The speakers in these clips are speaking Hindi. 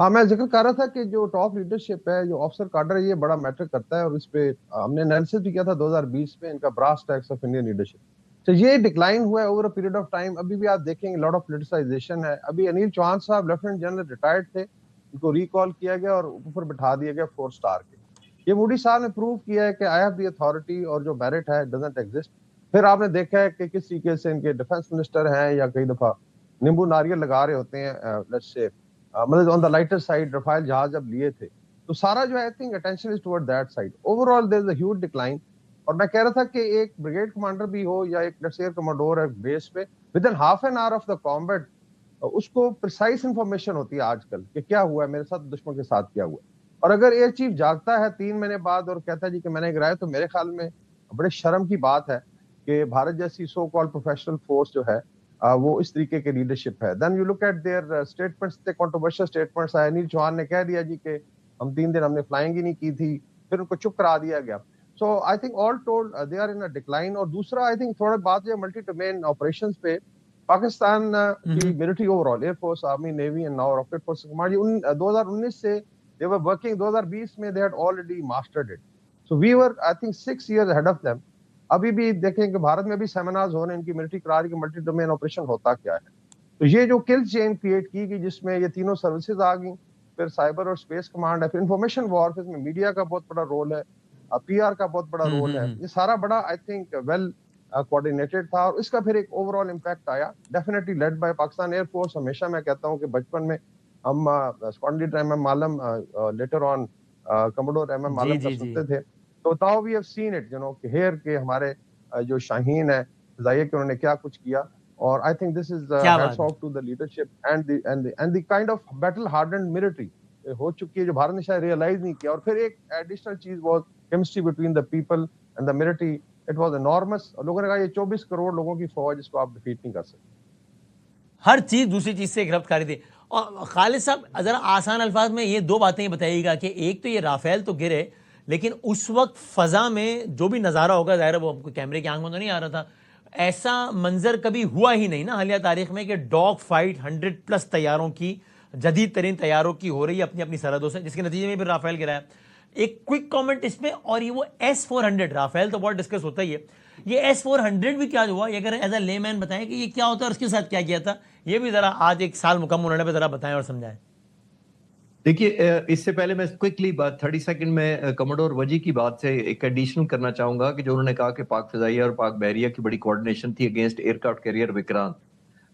हाँ, मैं जिक्र कर रहा था कि जो टॉप लीडरशिप है, जो ऑफिसर काडर है, ये बड़ा मैटर करता है और इस पे हमने एनालिसिस भी किया था 2020 में इनका brass tacks of Indian leadership. तो ये डिक्लाइन हुआ है over a period of time. अभी भी आप देखेंगे लॉट ऑफ पोलिटिसाइजेशन है। अभी अनिल चौहान साहब लेफ्टिनेंट जनरल रिटायर्ड थे, उनको रिकॉल किया गया और ऊपर बिठा दिया गया 4 स्टार के। ये मोदी साहब ने प्रूव किया है कि आई हैव द अथॉरिटी और जो मेरिट है डजंट एग्जिस्ट। फिर आपने देखा है कि किस तरीके से इनके डिफेंस मिनिस्टर हैं या कई दफा नींबू नारियल लगा रहे होते हैं, लेट्स से मतलब on the lighter side Rafale जहाज जब लिए थे, तो सारा जो I think attention is toward that side. Overall there is a huge decline. और मैं कह रहा था कि एक ब्रिगेड कमांडर भी हो या एक लेट्स से एयर कमांडोर है बेस पे, with in half an hour of the combat उसको प्रिसाइज इंफॉर्मेशन होती है आजकल कि क्या हुआ है मेरे साथ, दुश्मन के साथ क्या हुआ। और अगर एयर चीफ जागता है 3 महीने बाद और कहता है जी कि मैंने गिराया, तो मेरे ख्याल में बड़े शर्म की बात है कि भारत जैसी सो कॉल्ड प्रोफेशनल फोर्स जो है वो इस तरीके की लीडरशिप है। Then you look at their statements, थे कंट्रोवर्शियल स्टेटमेंट्स आए। अनिल चौहान ने कह दिया जी कि हम 3 दिन हमने फ्लाइंग ही नहीं की थी, फिर उनको चुप करा दिया गया। So I think all told they are in a decline. और दूसरा आई थिंक थोड़ा बात जो मल्टी डोमेन ऑपरेशंस पे, पाकिस्तान की military overall air force, army, navy and now rocket force command 2019 से दे वर वर्किंग, 2020 में they had already mastered it. So we were I think 6 years ahead of them. अभी भी देखें कि भारत में भी सेमिनार्स हो रहे हैं इनकी मिलिट्री करा रही कि मल्टी डोमेन ऑपरेशन होता क्या है। तो ये जो किल चेन क्रिएट की गई जिसमें ये तीनों सर्विसेज आ गई, फिर साइबर और स्पेस कमांड है, फिर इंफॉर्मेशन वॉरफेयर में मीडिया का बहुत बड़ा रोल है, पीआर का बहुत बड़ा रोल है। ये सारा बड़ा आई थिंक वेल कोऑर्डिनेटेड था और इसका फिर एक ओवरऑल इम्पैक्ट आया, definitely led by Pakistan air force. हमेशा मैं कहता हूँ कि बचपन में हम squadron leader MM Alam, later on commodore MM जी आलम का जी जी। सुनते थे। तो now we have seen it, कि हेयर के हमारे जो शाहीन है फिजाइया के, उन्होंने क्या कुछ किया। और आई थिंक दिस इज क्या हैट्स बात है। Off to the leadership and the kind of battle hardened military हो चुकी है जो भारत ने शायद रियलाइज नहीं किया। और फिर एक एडिशनल चीज was chemistry between the people and the military. It was enormous. लोगों ने कहा ये 24 करोड़ लोगों की फौज, इसको आप डिफीट नहीं कर सकते। हर चीज दूसरी चीज से गिरफ्तारी थी। और खालिद साहब जरा आसान अल्फाज में ये दो बातें बताइएगा कि एक तो ये राफेल तो गिरे, लेकिन उस वक्त फजा में जो भी नज़ारा होगा, जाहिर है वो हमको कैमरे की आंख में तो नहीं आ रहा था, ऐसा मंजर कभी हुआ ही नहीं ना हालिया तारीख में कि डॉग फाइट 100+ तैयारों की, जदीद तरीन तैयारों की हो रही है अपनी अपनी सरहदों से, जिसके नतीजे में फिर राफेल गिराया। एक क्विक कमेंट इसमें, और ये वो S-400, राफेल तो बहुत डिस्कस होता ही है, ये S-400 भी क्या हुआ, ये अगर एज अ लेमैन बताएं कि ये क्या होता है और उसके साथ क्या किया था, ये भी जरा आज 1 साल मुकम्मल होने पे जरा बताएं और समझाएं। देखिए, इससे पहले मैं क्विकली बात 30 सेकंड में कमोडोर वजी की बात से एक एडिशनल करना चाहूंगा कि जो उन्होंने कहा कि पाक फिजाइया और पाक बहरिया की बड़ी कोऑर्डिनेशन थी अगेंस्ट एयरक्राफ्ट कैरियर विक्रांत।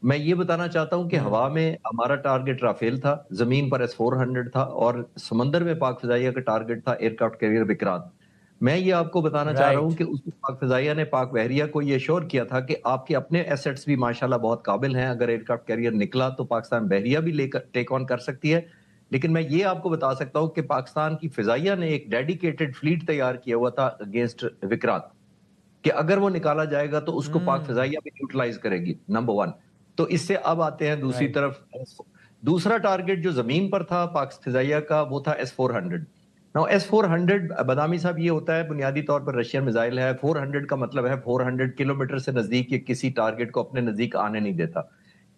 मैं ये बताना चाहता हूं कि हवा में हमारा टारगेट राफेल था, जमीन पर S-400 था और समंदर में पाक फिजाइया का टारगेट था एयरक्राफ्ट कैरियर विक्रांत। मैं ये आपको बताना चाह रहा हूं राइट। कि उस पाक फिजाइया ने पाक बहरिया को ये श्योर किया था कि आपके अपने एसेट्स भी माशाल्लाह बहुत काबिल हैं, अगर एयरक्राफ्ट कैरियर निकला तो पाकिस्तान बहरिया भी लेकर टेक ऑन कर सकती है। लेकिन मैं ये आपको बता सकता हूं कि पाकिस्तान की फिजाइया ने एक डेडिकेटेड फ्लीट तैयार किया हुआ था अगेंस्ट विक्रांत, कि अगर वो निकाला जाएगा तो उसको पाक फिजाइया भी यूटिलाइज करेगी, नंबर 1। तो इससे अब आते हैं दूसरी राइट। तरफ। दूसरा टारगेट जो जमीन पर था पाक फिजाइया का, वो था S-400। नाउ S-400 बदामी साहब ये होता है बुनियादी तौर पर रशियन मिसाइल है। 400 का मतलब है 400 किलोमीटर से नजदीक ये किसी टारगेट को अपने नजदीक आने नहीं देता।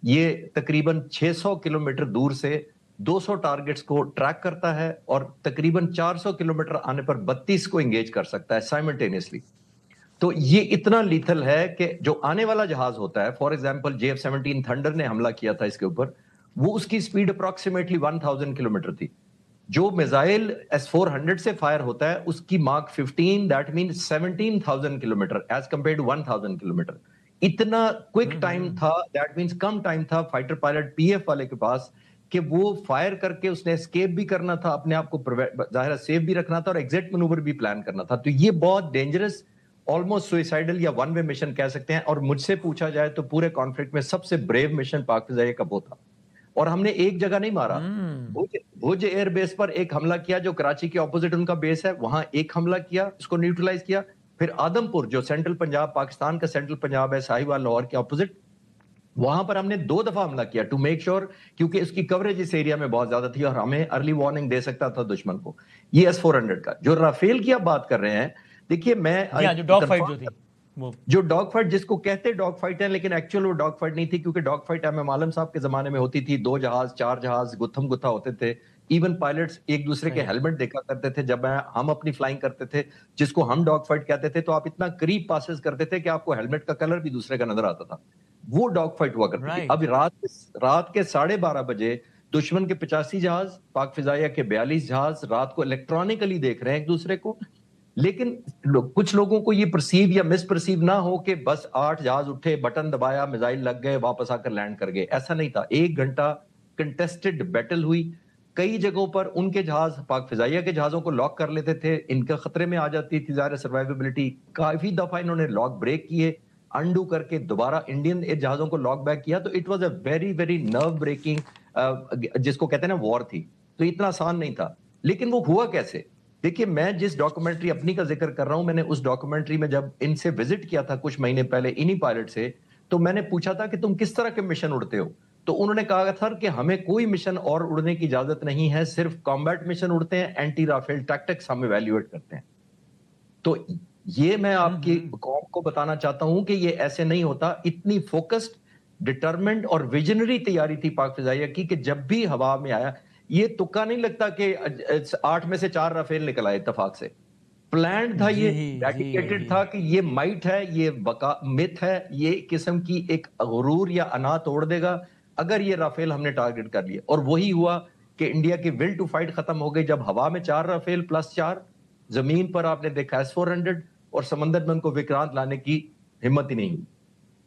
ये तकरीबन 600 किलोमीटर दूर से 200 टारगेट्स को ट्रैक करता है और तकरीबन 400 किलोमीटर आने पर 32 को एंगेज कर सकता है साइमल्टेनियसली। तो ये इतना लीथल है कि जो आने वाला जहाज होता है, फॉर एग्जांपल JF-17 थंडर ने हमला किया था इसके ऊपर, वो उसकी स्पीड अप्रोक्सीमेटली 1000 किलोमीटर थी। जो मिसाइल S-400 से फायर होता है उसकी mark 15, that mean 17,000 kilometre as compare to 1000 kilometre. इतना क्विक टाइम था, दैट मीन्स कम टाइम था फाइटर पायलट PF वाले के पास कि वो फायर करके उसने एस्केप भी करना था, अपने आप को जाहिर सेफ भी रखना था और एग्जिट मैनूवर भी प्लान करना था। तो ये बहुत डेंजरस, ऑलमोस्ट सुइसाइडल या वन वे मिशन कह सकते हैं। और मुझसे पूछा जाए तो पूरे कॉन्फ्लिक्ट में सबसे ब्रेव मिशन पाक फिजाइया का वो था। और हमने एक जगह नहीं मारा, भुज एयरबेस पर एक हमला किया जो कराची के ऑपोजिट उनका बेस है, वहां एक हमला किया, उसको न्यूट्रलाइज किया। फिर आदमपुर जो सेंट्रल पंजाब, पाकिस्तान का सेंट्रल पंजाब है, साहिवाल लाहौर के ऑपोजिट, वहां पर हमने 2 दफा हमला किया टू मेक श्योर, क्योंकि इसकी कवरेज इस एरिया में बहुत ज्यादा थी और हमें अर्ली वार्निंग दे सकता था दुश्मन को। ये S-400 का। जो राफेल की आप बात कर रहे हैं, देखिए मैं जो डॉग फाइट जो थी वो, जो डॉग फाइट जिसको कहते डॉग फाइट है, लेकिन एक्चुअल वो डॉग फाइट नहीं थी, क्योंकि डॉग फाइट MM आलम साहब के जमाने में होती थी। 2 जहाज 4 जहाज गुत्थम गुत्था होते थे, इवन पायलट्स एक दूसरे के हेलमेट देखा करते थे जब हम अपनी फ्लाइंग करते थे, जिसको हम डॉग फाइट कहते थे, तो आप इतना करीब पासेस करते थे कि आपको हेलमेट का कलर भी दूसरे का नजर आता था। वो डॉग फाइट हुआ करती थी। अब रात के 12:30 बजे दुश्मन के 85 जहाज, पाक फिजाइया के 42 जहाज रात को इलेक्ट्रॉनिकली देख रहे हैं एक दूसरे को। लेकिन कुछ लोगों को ये परसीव या मिस परसीव ना हो कि बस 8 जहाज उठे, बटन दबाया, मिसाइल लग गए, वापस आकर लैंड कर गए। ऐसा नहीं था। 1 घंटा कंटेस्टेड बैटल हुई। कई जगहों पर उनके जहाज पाक फिजाइया के जहाजों को लॉक कर लेते थे, इनका खतरे में आ जाती थी ज़ाहिर सर्वाइवेबिलिटी। काफी दफा इन्होंने लॉक ब्रेक किए, अंडू करके दोबारा इंडियन जहाजों को लॉक बैक किया। तो it was a very very nerve breaking, जिसको कहते हैं ना, वॉर थी। तो इतना आसान नहीं था। लेकिन वो हुआ कैसे? देखिए, मैं जिस डॉक्यूमेंट्री अपनी का जिक्र कर रहा हूं, मैंने उस डॉक्यूमेंट्री में जब इनसे विजिट किया था कुछ महीने पहले इन्हीं पायलट से, तो मैंने पूछा था कि तुम किस तरह के मिशन उड़ते हो। तो उन्होंने कहा था कि हमें कोई मिशन और उड़ने की इजाजत नहीं है, सिर्फ कॉम्बैट मिशन उड़ते हैं, एंटी राफेल टैक्टिक्स हम इवैल्यूएट करते हैं। तो ये मैं आपकी कौम को बताना चाहता हूं कि ये ऐसे नहीं होता। इतनी फोकस्ड, डिटरमिन्ड और विजनरी तैयारी थी पाक फिजाइया की कि जब भी हवा में आया, ये तुक्का नहीं लगता कि 8 में से 4 राफेल निकल आए इत्तेफाक से। प्लान था, ये डेडिकेटेड था कि ये माइट है, ये मिथ है, ये किस्म की एक गुरूर या अना तोड़ देगा अगर ये राफेल हमने टारगेट कर लिया। और वही हुआ कि इंडिया की विल टू फाइट खत्म हो गई जब हवा में 4 राफेल प्लस 4, जमीन पर आपने देखा S-400, और समंदर में उनको विक्रांत लाने की हिम्मत ही नहीं हुई।